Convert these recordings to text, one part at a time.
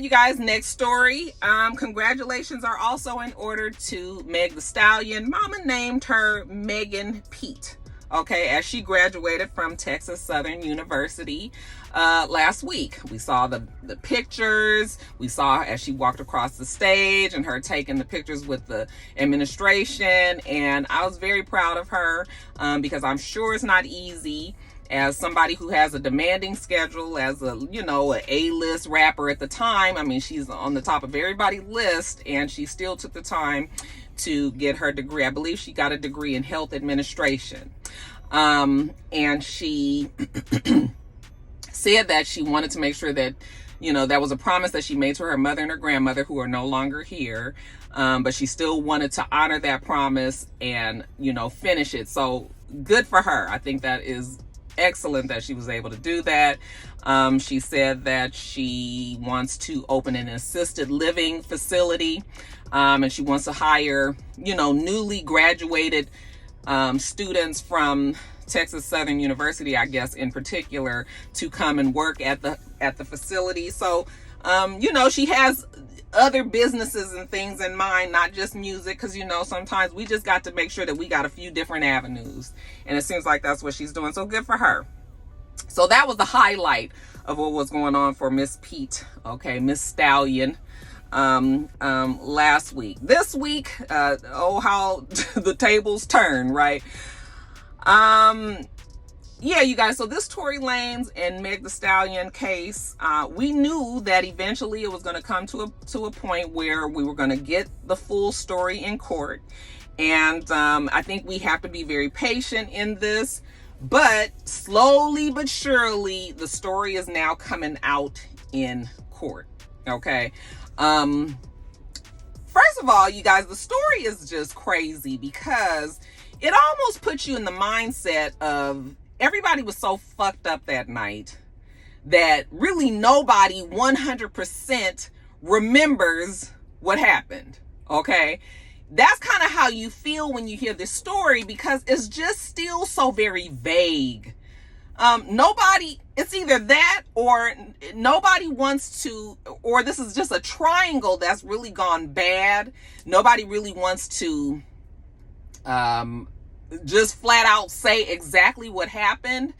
right, you guys, next story. Congratulations are also in order to Meg Thee Stallion. Mama named her Megan Pete, okay, as she graduated from Texas Southern University last week. We saw the pictures. We saw as she walked across the stage and her taking the pictures with the administration. And I was very proud of her because I'm sure it's not easy as somebody who has a demanding schedule, as a, you know, an A-list rapper at the time. I mean, she's on the top of everybody's list, and she still took the time to get her degree. I believe she got a degree in health administration. And she said that she wanted to make sure that, you know, that was a promise that she made to her mother and her grandmother, who are no longer here. But she still wanted to honor that promise and, you know, finish it. So good for her. I think that is excellent that she was able to do that. She said that she wants to open an assisted living facility, and she wants to hire, you know, newly graduated students from Texas Southern University, I guess in particular, to come and work at the facility. So you know, she has other businesses and things in mind, not just music, because, you know, sometimes we just got to make sure that we got a few different avenues, and it seems like that's what she's doing. So good for her. So that was the highlight of what was going on for Miss Pete, okay, Miss Stallion, last week. This week, oh, how the tables turn, right? Yeah, you guys, so this Tory Lanez and Meg Thee Stallion case, we knew that eventually it was going to come to a point where we were going to get the full story in court. And I think we have to be very patient in this, but slowly but surely the story is now coming out in court, okay? First of all, you guys, the story is just crazy because it almost puts you in the mindset of everybody was so fucked up that night that really nobody 100% remembers what happened, okay? That's kind of how you feel when you hear this story, because it's just still so very vague. It's either that or nobody wants to, or this is just a triangle that's really gone bad. Nobody really wants to just flat out say exactly what happened.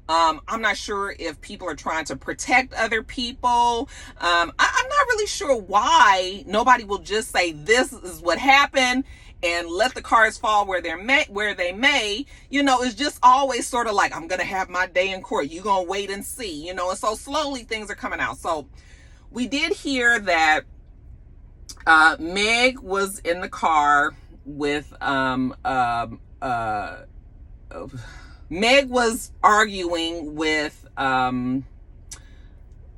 I'm not sure if people are trying to protect other people. I'm not really sure why nobody will just say this is what happened and let the cards fall where they may. You know, it's just always sort of like, I'm gonna have my day in court, you gonna wait and see, you know. And so slowly things are coming out. So we did hear that Meg was in the car with Meg was arguing with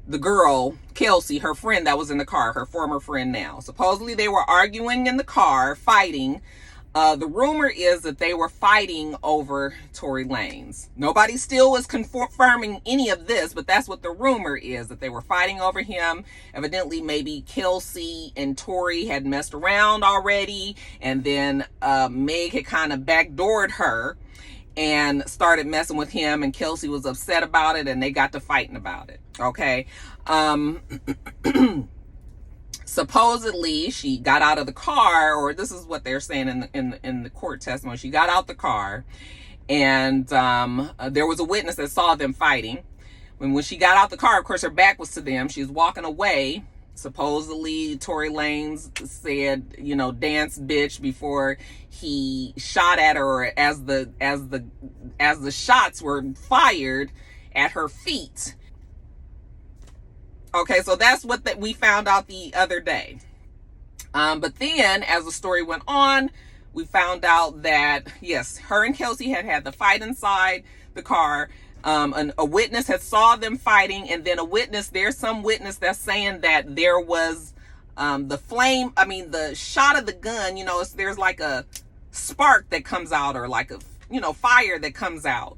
the girl, Kelsey, her friend that was in the car, her former friend now. Supposedly they were arguing in the car, fighting. The rumor is that they were fighting over Tory Lanez. Nobody still is confirming any of this, but that's what the rumor is, that they were fighting over him. Evidently, maybe Kelsey and Tory had messed around already, and then Meg had kind of backdoored her and started messing with him, and Kelsey was upset about it, and they got to fighting about it, okay? Supposedly she got out of the car, or this is what they're saying in the court testimony. She got out the car, and there was a witness that saw them fighting. When she got out the car, of course, her back was to them. She was walking away. Supposedly Tory Lanez said, you know, dance bitch, before he shot at her, as the shots were fired at her feet. Okay, so that's what we found out the other day. But then as the story went on, we found out that, yes, her and Kelsey had the fight inside the car. A witness had saw them fighting, and then there's some witness that's saying that there was the shot of the gun, you know, there's like a spark that comes out, or like a, you know, fire that comes out.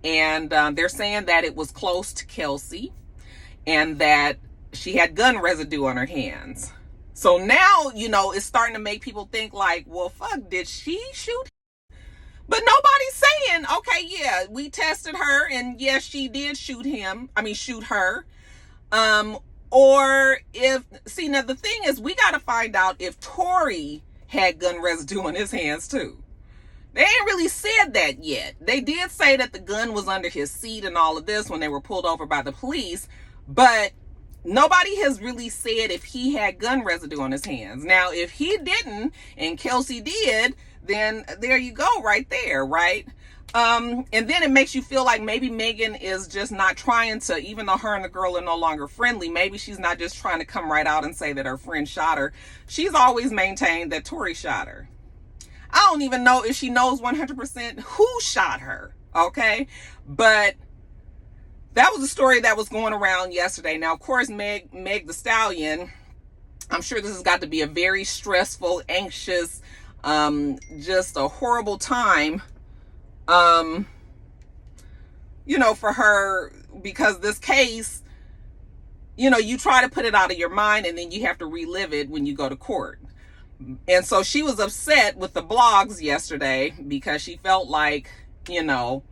And they're saying that it was close to Kelsey, and that she had gun residue on her hands. So now, you know, it's starting to make people think like, well, fuck, did she shoot him? But nobody's saying, okay, yeah, we tested her, and yes, she did shoot her. Or if, see, now the thing is, we got to find out if Tory had gun residue on his hands too. They ain't really said that yet. They did say that the gun was under his seat and all of this when they were pulled over by the police, but nobody has really said if he had gun residue on his hands. Now, if he didn't and Kelsey did, then there you go right there, right? And then it makes you feel like maybe Megan is just not trying to, even though her and the girl are no longer friendly, maybe she's not just trying to come right out and say that her friend shot her. She's always maintained that Tory shot her. I don't even know if she knows 100% who shot her, okay? But that was a story that was going around yesterday. Now, of course, Meg Thee Stallion, I'm sure this has got to be a very stressful, anxious, just a horrible time, you know, for her, because this case, you know, you try to put it out of your mind and then you have to relive it when you go to court. And so she was upset with the blogs yesterday because she felt like, you know,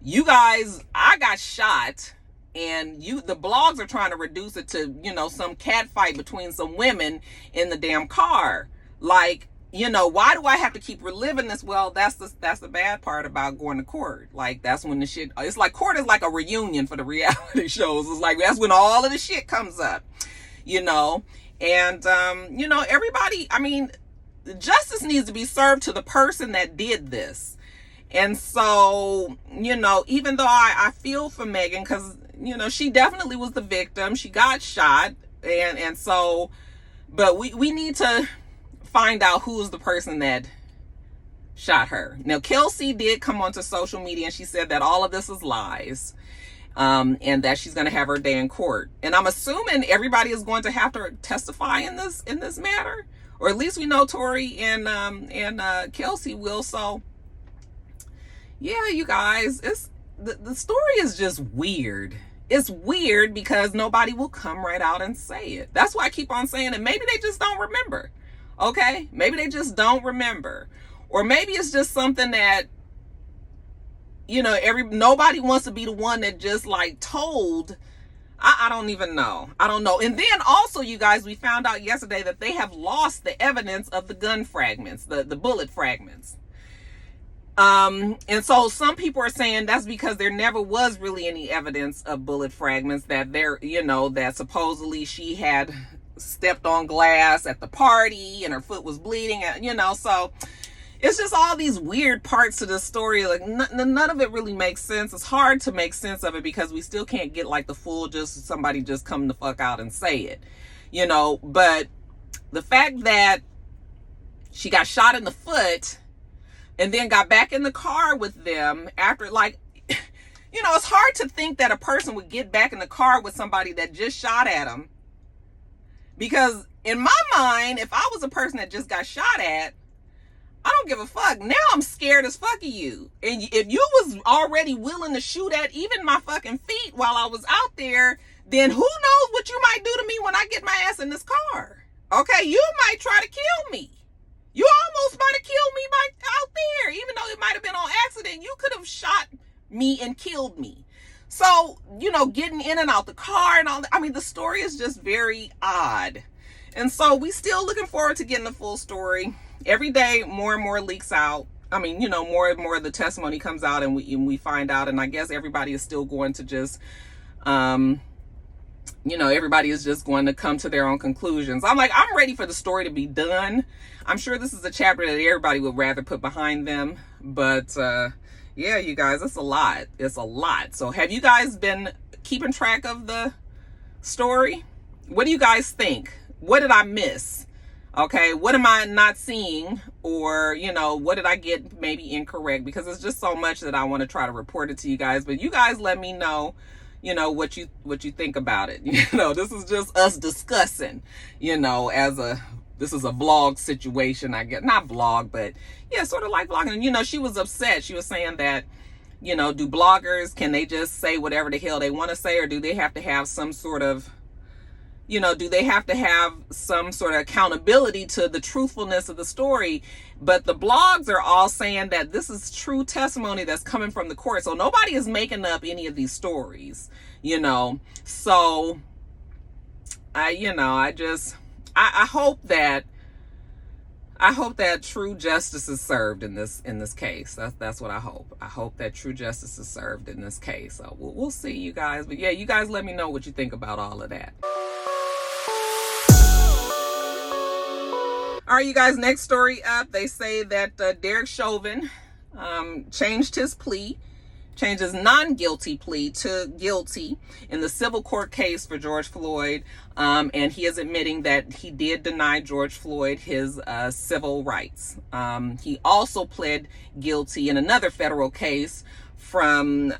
you guys, I got shot and the blogs are trying to reduce it to, you know, some cat fight between some women in the damn car. Like, you know, why do I have to keep reliving this? Well, that's the bad part about going to court. Like, that's when the shit, it's like court is like a reunion for the reality shows. It's like, that's when all of the shit comes up, you know. And, you know, everybody, I mean, justice needs to be served to the person that did this. And so, you know, even though I feel for Megan, because, you know, she definitely was the victim. She got shot. And so, but we need to find out who's the person that shot her. Now, Kelsey did come onto social media and she said that all of this is lies. And that she's going to have her day in court. And I'm assuming everybody is going to have to testify in this matter, or at least we know Tory and Kelsey will. So yeah, you guys, it's the story is just weird. It's weird because nobody will come right out and say it. That's why I keep on saying it. Maybe they just don't remember. Okay, maybe they just don't remember, or maybe it's just something that, you know, nobody wants to be the one that just like told. I don't even know. I don't know. And then also, you guys, we found out yesterday that they have lost the evidence of the gun fragments, the bullet fragments. And so some people are saying that's because there never was really any evidence of bullet fragments, that there, you know, that supposedly she had stepped on glass at the party and her foot was bleeding, you know, so it's just all these weird parts to the story. Like none of it really makes sense. It's hard to make sense of it because we still can't get like the full, just somebody just come the fuck out and say it, you know. But the fact that she got shot in the foot and then got back in the car with them after, like, you know, it's hard to think that a person would get back in the car with somebody that just shot at them. Because in my mind, if I was a person that just got shot at, I don't give a fuck. Now I'm scared as fuck of you. And if you was already willing to shoot at even my fucking feet while I was out there, then who knows what you might do to me when I get my ass in this car. Okay, you might try to kill me. You almost might have killed me out there. Even though it might have been on accident, you could have shot me and killed me. So, you know, getting in and out the car and all that. I mean, the story is just very odd. And so we still looking forward to getting the full story. Every day, more and more leaks out. I mean, you know, more and more of the testimony comes out and we find out. And I guess everybody is still going to just, you know, everybody is just going to come to their own conclusions. I'm like, I'm ready for the story to be done. I'm sure this is a chapter that everybody would rather put behind them. But, yeah, you guys, it's a lot. It's a lot. So have you guys been keeping track of the story? What do you guys think? What did I miss? Okay, what am I not seeing? Or, you know, what did I get maybe incorrect? Because it's just so much that I want to try to report it to you guys. But you guys let me know, you know, what you think about it. You know, this is just us discussing, you know, this is a vlog situation, I guess. Not vlog, but yeah, sort of like vlogging. You know, she was upset. She was saying that, you know, do bloggers, can they just say whatever the hell they want to say? Or do they have to have some sort of, you know, do they have to have some sort of accountability to the truthfulness of the story? But the blogs are all saying that this is true testimony that's coming from the court. So nobody is making up any of these stories, you know. So I hope that true justice is served in this case. That's what I hope. I hope that true justice is served in this case. So we'll see, you guys. But yeah, you guys let me know what you think about all of that. All right, you guys, next story up. They say that Derek Chauvin changed his non-guilty plea to guilty in the civil court case for George Floyd. And he is admitting that he did deny George Floyd his civil rights. He also pled guilty in another federal case from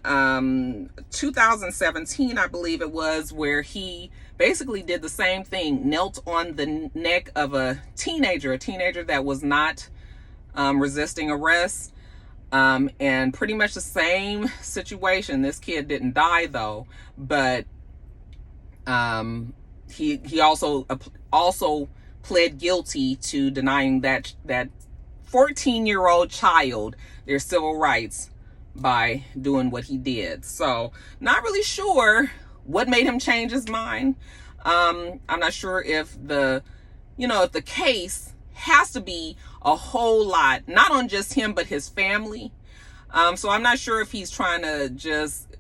2017, I believe it was, where he basically did the same thing, knelt on the neck of a teenager that was not resisting arrest. And pretty much the same situation. This kid didn't die though, but he also pled guilty to denying that 14-year-old child their civil rights by doing what he did. So not really sure what made him change his mind. I'm not sure if the case has to be a whole lot, not on just him, but his family. So I'm not sure if he's trying to just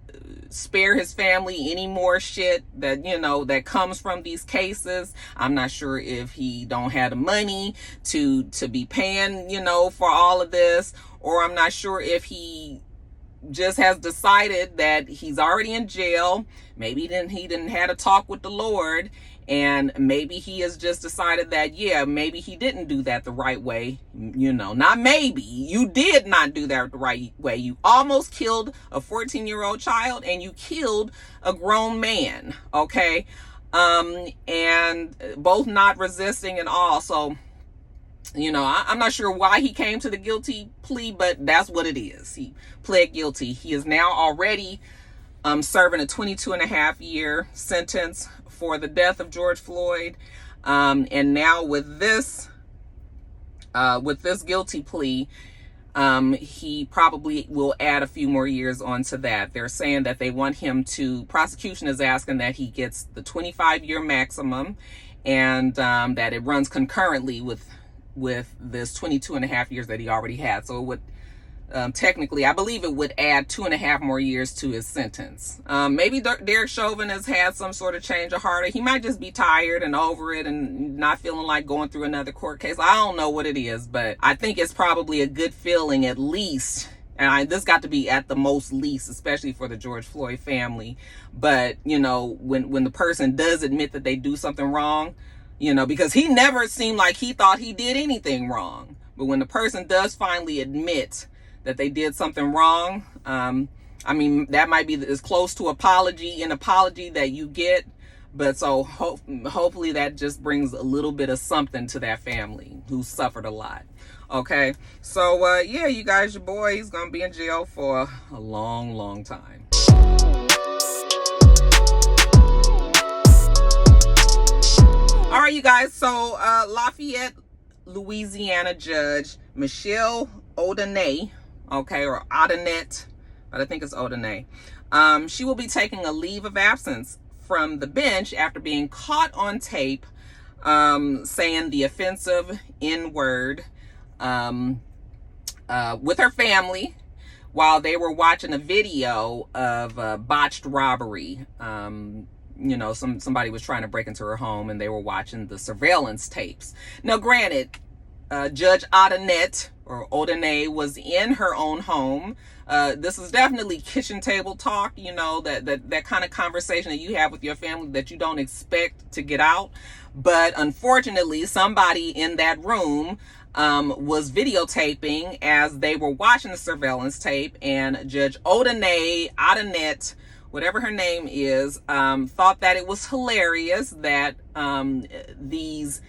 spare his family any more shit that, that comes from these cases. I'm not sure if he don't have the money to be paying, for all of this, or I'm not sure if he just has decided that he's already in jail. Maybe he didn't have a talk with the Lord, and maybe he has just decided that, yeah, maybe he didn't do that the right way. Not maybe. You did not do that the right way. You almost killed a 14-year-old child, and you killed a grown man, okay? And both not resisting and all. So, I'm not sure why he came to the guilty plea, but that's what it is. He pled guilty. He is now already serving a 22.5-year sentence for the death of George Floyd. And now with this guilty plea, he probably will add a few more years onto that. They're saying that they want him to, prosecution is asking that he gets the 25-year maximum, and that it runs concurrently with this 22.5 years that he already had. So it would technically, I believe it would add 2.5 more years to his sentence. Maybe Derek Chauvin has had some sort of change of heart. He might just be tired and over it and not feeling like going through another court case. I don't know what it is, but I think it's probably a good feeling, at least. And this got to be at the most least, especially for the George Floyd family. But, when the person does admit that they do something wrong, because he never seemed like he thought he did anything wrong. But when the person does finally admit that they did something wrong, that might be as close to an apology that you get. But so hopefully that just brings a little bit of something to that family who suffered a lot. Okay, so yeah, you guys, your boy, he's gonna be in jail for a long, long time. All right, you guys, so Lafayette, Louisiana judge Michelle Odanay, okay, or Odanette, but I think it's Odanay. She will be taking a leave of absence from the bench after being caught on tape saying the offensive N-word with her family while they were watching a video of a botched robbery. Somebody was trying to break into her home, and they were watching the surveillance tapes. Now, granted, Judge Odanette, or Odanay, was in her own home. This is definitely kitchen table talk, that kind of conversation that you have with your family that you don't expect to get out. But unfortunately, somebody in that room was videotaping as they were watching the surveillance tape, and Judge Odanette, whatever her name is, thought that it was hilarious that these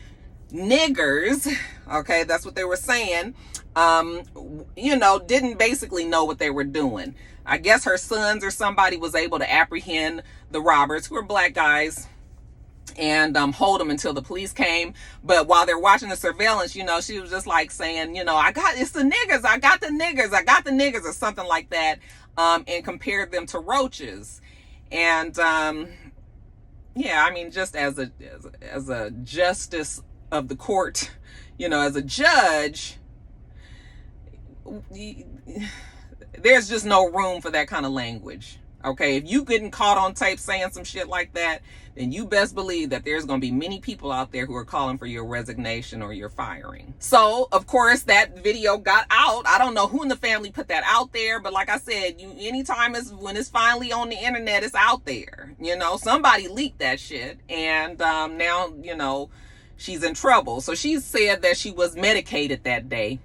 niggers, okay, that's what they were saying, didn't basically know what they were doing. I guess her sons or somebody was able to apprehend the robbers, who were black guys, and hold them until the police came. But while they're watching the surveillance, she was just like saying, it's the niggers, I got the niggers, or something like that, and compared them to roaches. And yeah, I mean, just as a justice of the court, you know, as a judge, there's just no room for that kind of language. Okay, if you getting caught on tape saying some shit like that, then you best believe that there's going to be many people out there who are calling for your resignation or your firing. So, of course, that video got out. I don't know who in the family put that out there, but like I said, anytime when it's finally on the internet, it's out there. You know, somebody leaked that shit, and now, you know, she's in trouble. So she said that she was medicated that day,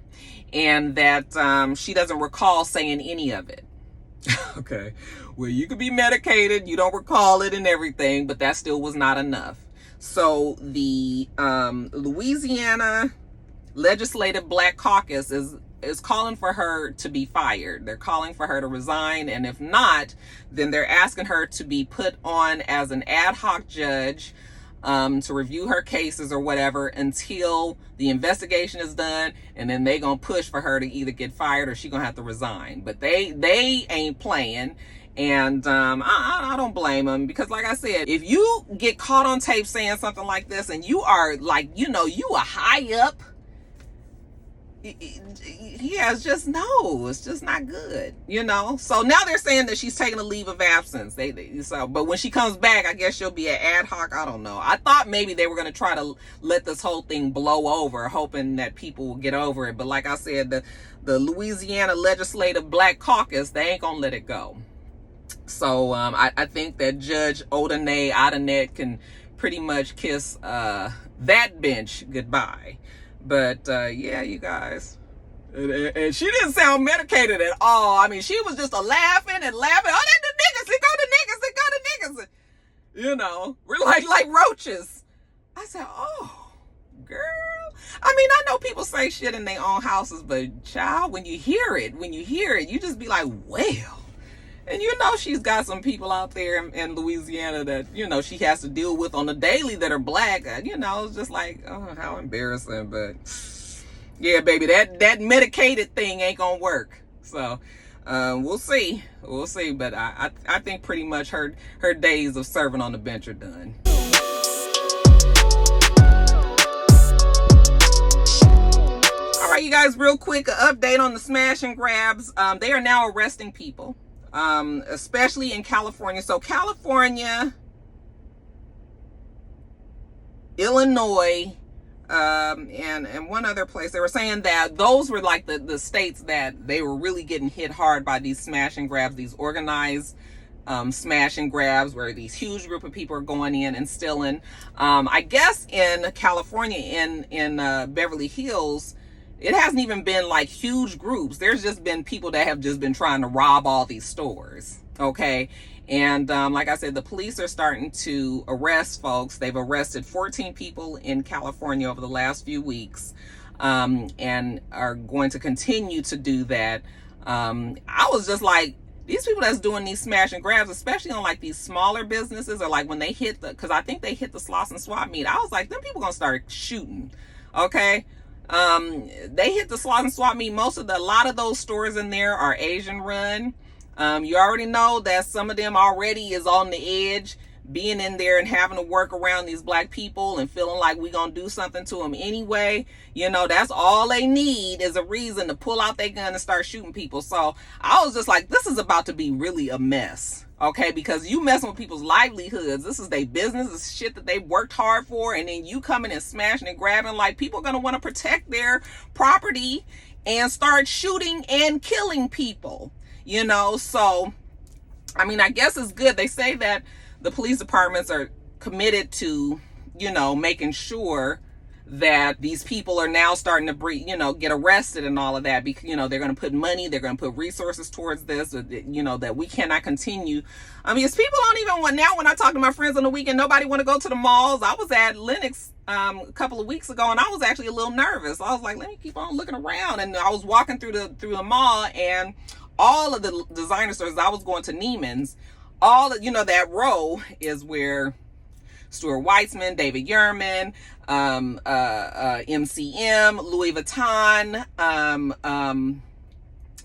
and that she doesn't recall saying any of it. Okay, well, you could be medicated, you don't recall it and everything, but that still was not enough. So the Louisiana Legislative Black Caucus is calling for her to be fired. They're calling for her to resign, and if not, then they're asking her to be put on as an ad hoc judge to review her cases or whatever until the investigation is done, and then they gonna push for her to either get fired or she gonna have to resign. But they ain't playing, and I don't blame them, because like I said, if you get caught on tape saying something like this and you are like, you know, you are high up, yeah, it's just not good, you know. So now they're saying that she's taking a leave of absence. But when she comes back, I guess she'll be an ad hoc. I don't know. I thought maybe they were going to try to let this whole thing blow over, hoping that people will get over it. But like I said, the Louisiana Legislative Black Caucus, they ain't gonna let it go. So I think that Judge Odanay Adenet can pretty much kiss that bench goodbye. But yeah, you guys, and she didn't sound medicated at all. I mean, she was just laughing and laughing. Oh, they the niggas, they go to niggas, they go to niggas. You know, we're like roaches. I said, oh, girl. I mean, I know people say shit in their own houses, but child, when you hear it, you just be like, well. And you know, she's got some people out there in Louisiana that, you know, she has to deal with on a daily that are black. You know, it's just like, oh, how embarrassing. But yeah, baby, that medicated thing ain't gonna work. So we'll see. But I think pretty much her days of serving on the bench are done. All right, you guys, real quick, an update on the smash and grabs. They are now arresting people. Especially in California. So California, Illinois, and one other place, they were saying that those were like the states that they were really getting hit hard by these smash and grabs, these organized smash and grabs, where these huge group of people are going in and stealing. I guess in California, in Beverly Hills, it hasn't even been like huge groups. There's just been people that have just been trying to rob all these stores. Okay. And like I said, the police are starting to arrest folks. They've arrested 14 people in California over the last few weeks, and are going to continue to do that. I was just like, these people that's doing these smash and grabs, especially on like these smaller businesses, or like when they hit because I think they hit the slots and swap meet, I was like, them people gonna start shooting. Okay. They hit the slot and swap meet. A lot of those stores in there are Asian run. You already know that some of them already is on the edge, being in there and having to work around these black people and feeling like we gonna do something to them anyway. You know, that's all they need is a reason to pull out their gun and start shooting people. So I was just like, this is about to be really a mess. Okay, because you messing with people's livelihoods. This is their business. This is shit that they worked hard for, and then you coming and smashing and grabbing. Like, people are gonna want to protect their property and start shooting and killing people. You know, so I mean, I guess it's good. They say that the police departments are committed to, you know, making sure that these people are now starting to get arrested and all of that, because, you know, they're going to put money, they're going to put resources towards this, you know, that we cannot continue. I mean, it's people don't even want, now when I talk to my friends on the weekend, nobody want to go to the malls. I was at Lenox a couple of weeks ago, and I was actually a little nervous. I was like, let me keep on looking around. And I was walking through the mall, and all of the designer stores, I was going to Neiman's, all of, you know, that row is where Stuart Weitzman, David Yurman, MCM, Louis Vuitton,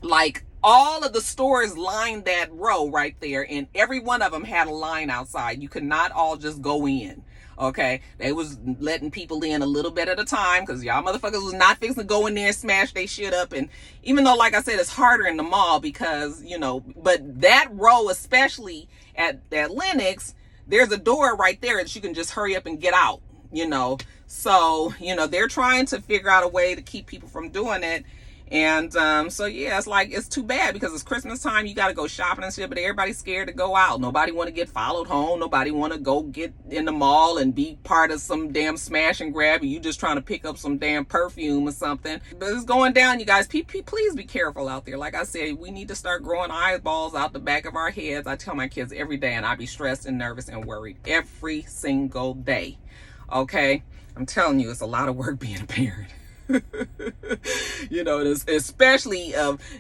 like all of the stores lined that row right there, and every one of them had a line outside. You could not all just go in. Okay, they was letting people in a little bit at a time, because y'all motherfuckers was not fixing to go in there and smash they shit up. And even though, like I said, it's harder in the mall because, you know, but that row, especially at Lenox, there's a door right there that you can just hurry up and get out, you know. So, you know, they're trying to figure out a way to keep people from doing it. And so yeah, it's like, it's too bad because it's Christmas time, you got to go shopping and shit, but everybody's scared to go out. Nobody want to get followed home. Nobody want to go get in the mall and be part of some damn smash and grab, and you just trying to pick up some damn perfume or something. But it's going down, you guys. Please be careful out there. Like I said, we need to start growing eyeballs out the back of our heads. I tell my kids every day, and I be stressed and nervous and worried every single day. Okay, I'm telling you, it's a lot of work being a parent. You know, especially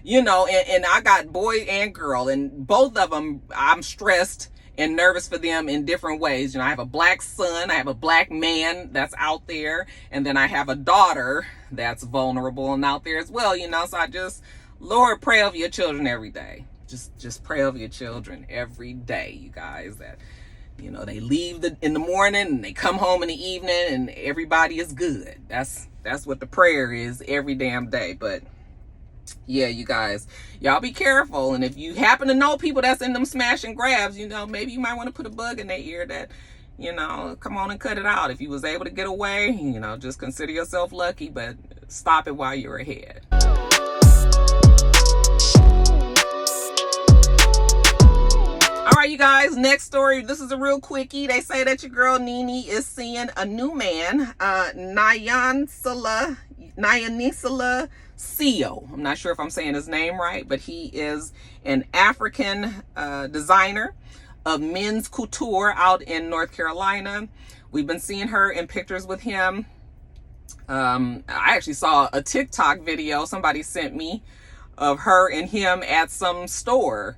you know, and I got boy and girl, and both of them I'm stressed and nervous for them in different ways. You know, I have a black son, I have a black man that's out there, and then I have a daughter that's vulnerable and out there as well, you know. So I just, Lord, pray over your children every day. Just pray over your children every day, you guys, that, you know, they leave in the morning and they come home in the evening and everybody is good. That's what the prayer is every damn day. But yeah, you guys, y'all be careful. And if you happen to know people that's in them smash and grabs, you know, maybe you might want to put a bug in their ear that, you know, come on and cut it out. If you was able to get away, you know, just consider yourself lucky, but stop it while you're ahead. All right, you guys, next story. This is a real quickie. They say that your girl NeNe is seeing a new man, Nyanisela Seo. I'm not sure if I'm saying his name right, but he is an African designer of men's couture out in North Carolina. We've been seeing her in pictures with him. I actually saw a TikTok video somebody sent me of her and him at some store.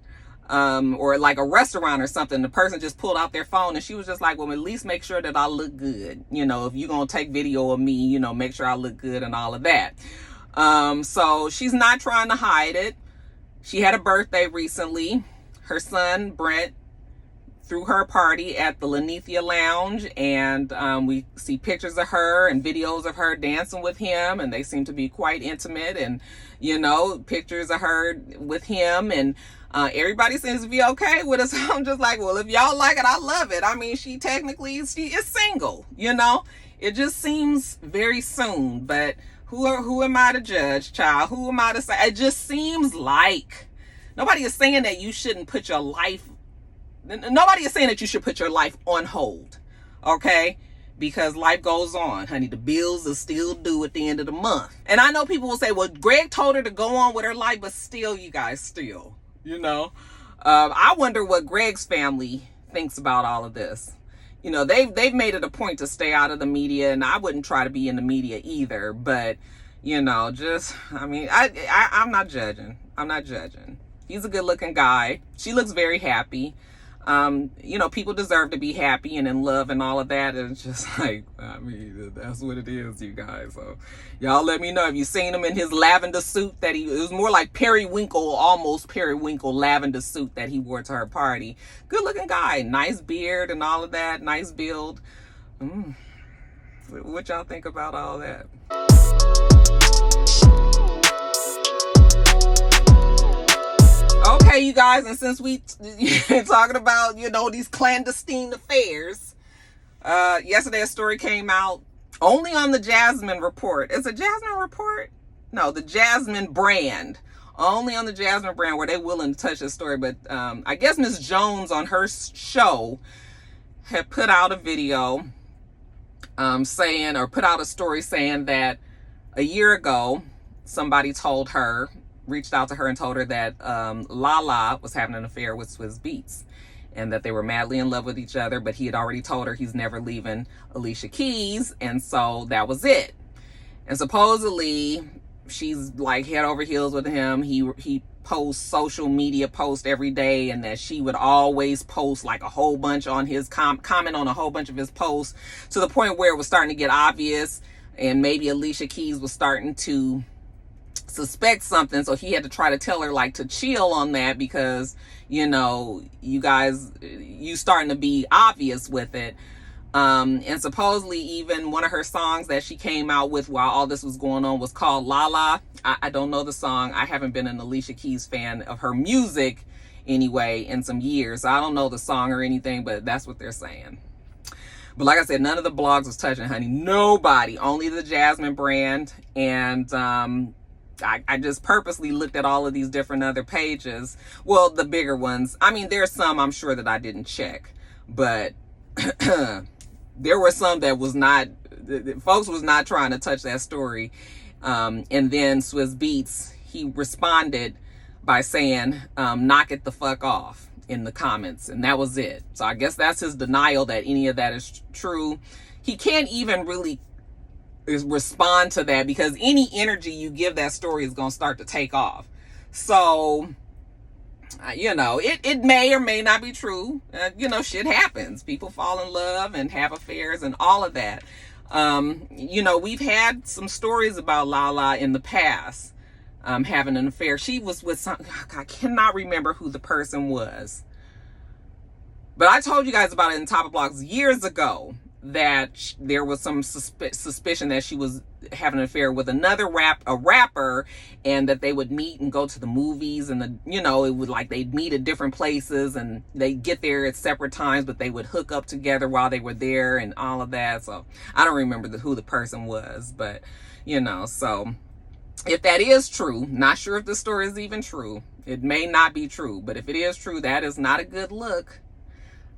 Or like a restaurant or something. The person just pulled out their phone and she was just like, well, at least make sure that I look good. You know, if you're going to take video of me, you know, make sure I look good and all of that. So she's not trying to hide it. She had a birthday recently. Her son, Brent, threw her party at the Lanithia Lounge, and we see pictures of her and videos of her dancing with him, and they seem to be quite intimate, and, you know, pictures of her with him, and everybody seems to be okay with it. So I'm just like, well, if y'all like it, I love it. I mean, she is single, you know. It just seems very soon, but who am I to judge, child? Who am I to say? It just seems like nobody is saying that you shouldn't put your life. Nobody is saying that you should put your life on hold, okay? Because life goes on, honey. The bills are still due at the end of the month. And I know people will say, well, Greg told her to go on with her life, but still, you guys, still, you know. I wonder what Greg's family thinks about all of this. You know, they've made it a point to stay out of the media, and I wouldn't try to be in the media either. But, you know, just, I mean, I'm not judging. I'm not judging. He's a good-looking guy. She looks very happy. You know, people deserve to be happy and in love and all of that. And it's just like, I mean, that's what it is, you guys. So y'all let me know if you've seen him in his lavender suit that it was more like periwinkle, almost periwinkle lavender suit that he wore to her party. Good looking guy, nice beard and all of that, nice build. What y'all think about all that? Okay, you guys, and since we talking about, you know, these clandestine affairs, yesterday a story came out only on the Jasmine Report. It's a Jasmine Report? No, the Jasmine brand. Only on the Jasmine brand where they're willing to touch this story. But I guess Miss Jones on her show had put out a video saying, or put out a story saying that a year ago, somebody reached out to her and told her that Lala was having an affair with Swizz Beatz and that they were madly in love with each other, but he had already told her he's never leaving Alicia Keys, and so that was it. And supposedly she's like head over heels with him. He posts social media posts every day, and that she would always post like a whole bunch on his comment on a whole bunch of his posts, to the point where it was starting to get obvious, and maybe Alicia Keys was starting to suspect something, so he had to try to tell her like to chill on that, because you know, you guys, you starting to be obvious with it. And supposedly even one of her songs that she came out with while all this was going on was called Lala. I don't know the song. I haven't been an Alicia Keys fan of her music anyway in some years. I don't know the song or anything, but that's what they're saying. But like I said, none of the blogs was touching, honey. Nobody. Only the Jasmine brand. And I just purposely looked at all of these different other pages. Well, the bigger ones. I mean, there's some I'm sure that I didn't check. But there were some that was not, folks was not trying to touch that story. And then Swizz Beatz, he responded by saying, knock it the fuck off in the comments. And that was it. So I guess that's his denial that any of that is true. He can't even really respond to that, because any energy you give that story is going to start to take off. So, you know, it may or may not be true. You know, shit happens. People fall in love and have affairs and all of that. You know, we've had some stories about Lala in the past, having an affair. She was with some, I cannot remember who the person was, but I told you guys about it in Top of Blogs years ago, that there was some suspicion that she was having an affair with another rapper, and that they would meet and go to the movies, and you know, it would like they'd meet at different places and they'd get there at separate times, but they would hook up together while they were there and all of that. So I don't remember who the person was, but you know, so if that is true, not sure if the story is even true. It may not be true, but if it is true, that is not a good look.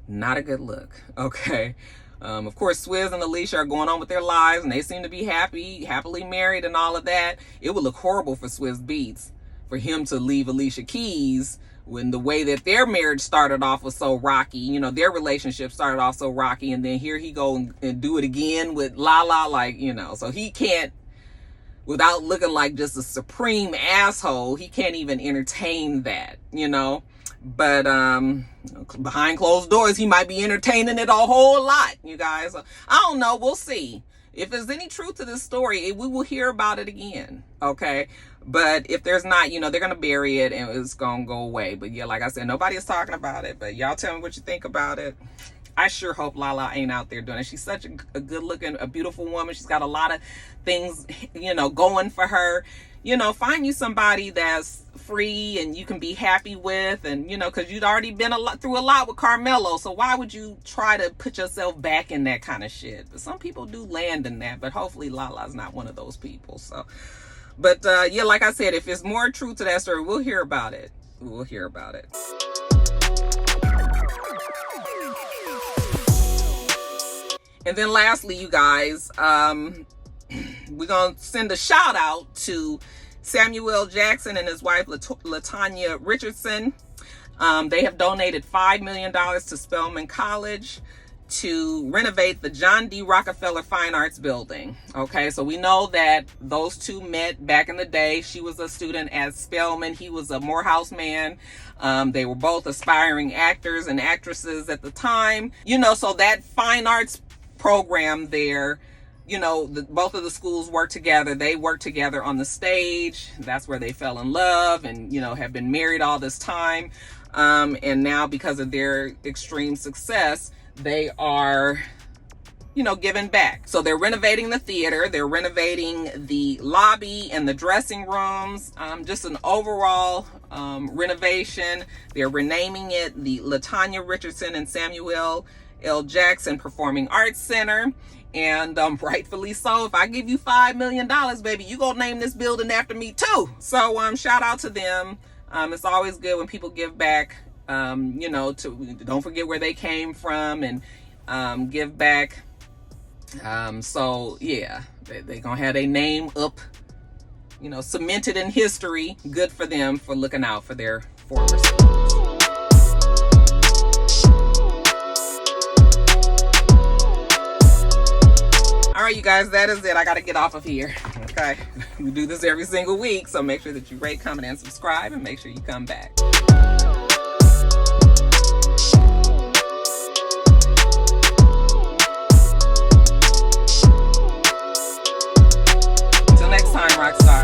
Not a good look. Okay. Of course, Swizz and Alicia are going on with their lives, and they seem to be happily married and all of that. It would look horrible for Swizz Beatz for him to leave Alicia Keys when the way that their marriage started off was so rocky. You know, their relationship started off so rocky, and then here he go and do it again with Lala, like, you know. So he can't, without looking like just a supreme asshole, he can't even entertain that, you know. But behind closed doors, he might be entertaining it a whole lot, you guys. I don't know. We'll see. If there's any truth to this story, we will hear about it again, okay? But if there's not, you know, they're going to bury it and it's going to go away. But yeah, like I said, nobody is talking about it. But y'all tell me what you think about it. I sure hope Lala ain't out there doing it. She's such a good-looking, a beautiful woman. She's got a lot of things, you know, going for her. You know, find you somebody that's free and you can be happy with, and you know, because you'd already been through a lot with Carmelo, so why would you try to put yourself back in that kind of shit? But some people do land in that, but hopefully Lala's not one of those people. So, but yeah, like I said, if there's more truth to that story, we'll hear about it. We'll hear about it. And then lastly, you guys, we're going to send a shout out to Samuel Jackson and his wife, LaTanya Richardson. They have donated $5 million to Spelman College to renovate the John D. Rockefeller Fine Arts Building. Okay, so we know that those two met back in the day. She was a student at Spelman. He was a Morehouse man. They were both aspiring actors and actresses at the time. You know, so that fine arts program there, you know, both of the schools work together. They work together on the stage. That's where they fell in love and, you know, have been married all this time. And now because of their extreme success, they are, you know, giving back. So they're renovating the theater. They're renovating the lobby and the dressing rooms. Just an overall renovation. They're renaming it the LaTanya Richardson and Samuel L. Jackson Performing Arts Center. And rightfully so. If I give you $5 million, baby, you gonna name this building after me too. So shout out to them. It's always good when people give back. You know, don't forget where they came from, and give back. So yeah, they gonna have their name up, you know, cemented in history. Good for them for looking out for their former students. All right, you guys, that is it. I got to get off of here. Okay. We do this every single week, so make sure that you rate, comment, and subscribe, and make sure you come back. Until next time, Rockstar.